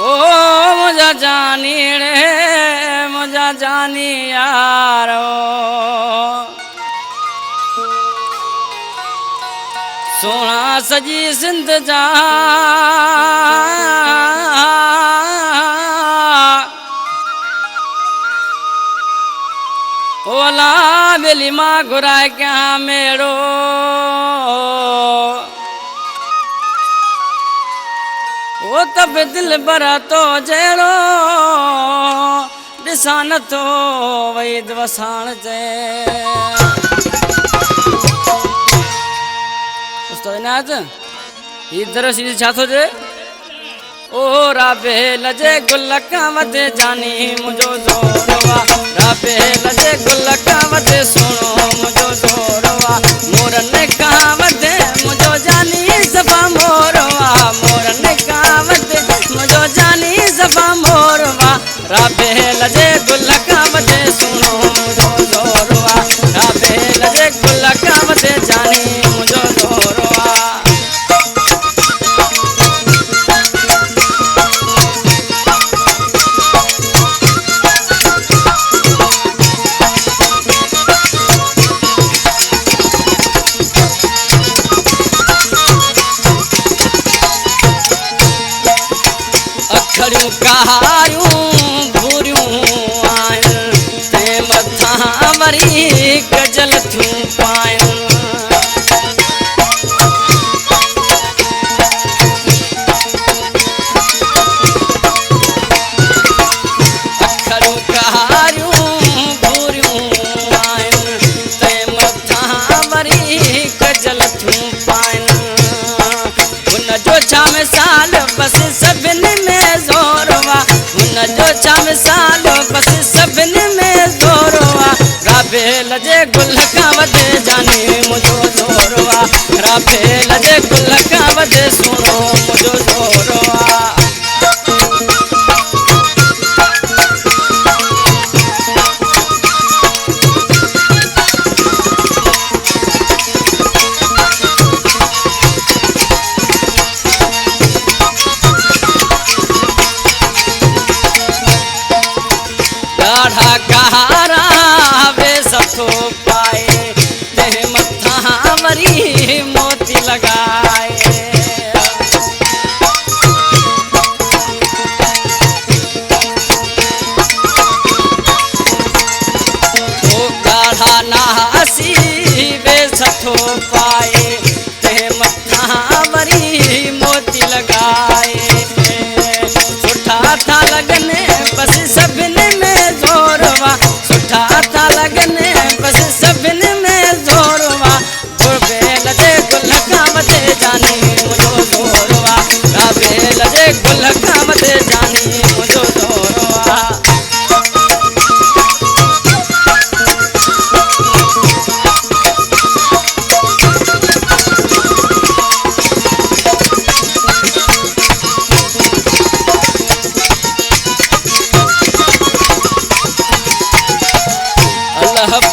ओ मुझा जानी रे मुझा जानी यारो सोना सजी सिंध जा ओला बेली माँ घुराए क्या मेरो ओ तब दिल भरा तो जहिड़ो ॾिसां नथो वही वसाण ते उस्ताद इनायत ही दरसी छा थो चए ओ राबे लजे गुल कावत जानी मुझो जोरवा राबे लजे गुल कावत सुनो मुझो जोरवा मोरन कावत मुझो जानी सभा मोरवा मोरन कावत मुझो जानी सभा मोरवा राबे लजे गुल कावत सुनो मुझो जोरवा राबे लजे गुल कावत जानी मुझो जोरवा कहारियूं भूरियूं आहिनि ते मथां वरी गजल थियूं पाइनि अखड़ियूं कहारियूं भूरियूं आहिनि ते मथां वरी गजल थियूं पाइनि हुनजो छा मिसाल बसि सभिनी में ज़ोरवा हुनजो छा मिसाल बसि सभिनी में ज़ोरवा राबे लजे गुल कावत जानी मुझो ज़ोरवा राबे लजे गुल कावत सुनो मुझो ज़ोरवा ॾाढा कहारा वे सथो पाए ते मथां वरी मोती लॻाए ओ ॾाढा नासी वे सथो पाए ते मथां वरी मोती लॻाए सुठा था लॻनि बसि सभिनी में ज़ोरवा सुठा था लॻनि बसि सभिनी में ज़ोरवा राबे लजे गुल कावत जानी मुझो ज़ोरवा राबे लजे गुल कावत जानी मुझो ज़ोरवा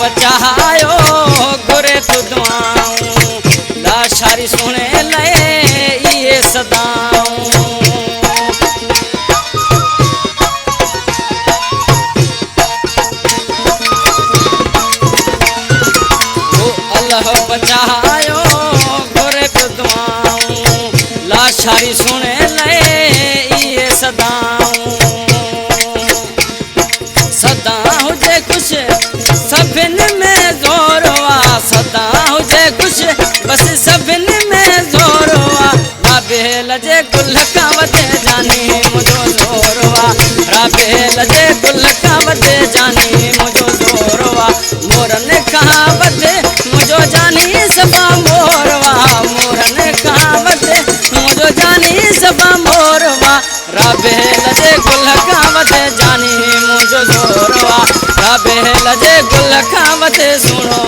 बचायो घुरे तू दुआऊं लाशारी सुने लए ये सदाऊं ओ अल्लाह बचायो घुरे तू दुआऊं लाशारी सुने लए ये सदाऊं सदा हुजे कुछ सभिनी में ज़ोरवा सदा हुजे कुछ बसि सभिनी में ज़ोरवा राबे लजे गुल कावत जानी मुझो ज़ोरवा राबे लजे गुल कावत जानी मुझो ज़ोरवा मोरन कावत मुझो जानी सभा मोरवा मोरन कावत मुझो जानी सभा मोरवा राबे लजे गुल कावत जानी मुझो ज़ोरवा राबे लजे गुल कावत सुनो